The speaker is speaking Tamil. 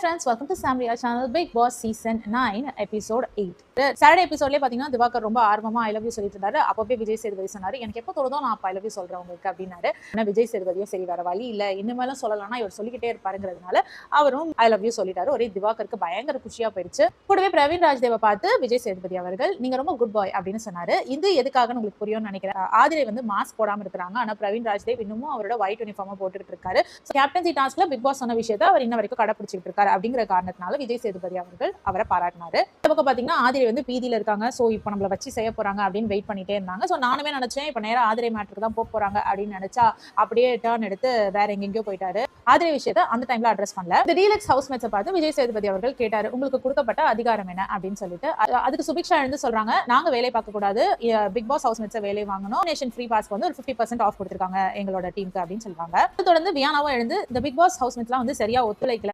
friends, welcome to Samriya channel Big Boss season 9 episode 8. Saturday எபிசோட்லயே பாத்தீங்கன்னா திவாகர் ரொம்ப ஆர்வமா ஐ லவ் யூ சொல்லிட்டு இருந்தாரு. அப்பவே விஜய் சேதுபதி சொன்னாரு, எனக்கு எப்போ தோணுதோ நான் ஐ லவ் யூ சொல்றேன் உங்களுக்கு அப்படின்னாரு. ஆனா விஜய் சேதுபதியும் சரி வேற வழி இல்ல, இனிமேலும் சொல்லலாம்னா இவர் சொல்லிக்கிட்டே இருப்பாருங்கிறதுனால அவரும் ஐ லவ் யூ சொல்லிட்டாரு. ஒரே திவாகருக்கு பயங்கர குஷியா போயிடுச்சு. கூடவே பிரவீன் ராஜ்தேவை பார்த்து விஜய் சேதுபதி அவர்கள் நீங்க ரொம்ப குட் பாய் அப்படின்னு சொன்னாரு. இது எதுக்காக உங்களுக்கு புரியும்னு நினைக்கிறேன். ஆதிரை வந்து மாஸ்க் போடாம இருக்கிறாங்க, ஆனா பிரவீன் ராஜ்தேவ் இன்னமும் அவரோட ஒயிட் யூனிஃபார்மா போட்டுட்டு இருக்காரு. கேப்டன்சி டாஸ்க்ல பிக் பாஸ் சொன்ன விஷயத்தை அவர் இன்ன வரைக்கும் கடைபிடிச்சிட்டு இருக்காரு. அப்படிங்கிற காரணத்தினால விஜய் சேதுபதி அவர்கள் அவரை பாராட்டினாரு. பக்கம் பாத்தீங்கன்னா ஆதிரை வந்து பீதியில இருக்காங்க. சோ இப்போ நம்மள வச்சு செய்ய போறாங்க அப்படின்னு வெயிட் பண்ணிட்டே இருந்தாங்க. சோ நானுமே நினைச்சேன் இப்ப நேரா ஆதிரை மேட்டருக்கு தான் போறாங்க அப்படின்னு நினைச்சா அப்படியே டர்ன் எடுத்து வேற எங்கெங்கயோ போயிட்டாரு. ஆதிரை விஷயத்தை அந்த டைம்ல அட்ரஸ் பண்ணல. இந்த டீலக்ஸ் ஹவுஸ்மேட்ஸை பார்த்து விஜய் சேதுபதி அவர்கள் கேட்டாரு, உங்களுக்கு கொடுக்கப்பட்ட அதிகாரம் என்ன அப்படின்னு சொல்லிட்டு. அதுக்கு சுபிக்ஷா எழுந்து சொல்றாங்க, நாங்க வேலை பார்க்க கூடாது, பிக் பாஸ் ஹவுஸ்மேட்ஸை வேலை வாங்கணும், நேஷன் ஃப்ரீ பாஸ்க்கு வந்து ஒரு 50% ஆஃப் கொடுத்திருக்காங்க எங்களோட டீமுக்கு அப்படின்னு சொல்றாங்க. தொடர்ந்து வியானாவும் எழுந்து இந்த பிக் பாஸ் ஹவுஸ்மேட்ஸ்லாம் வந்து சரியா ஒத்துழைக்கல,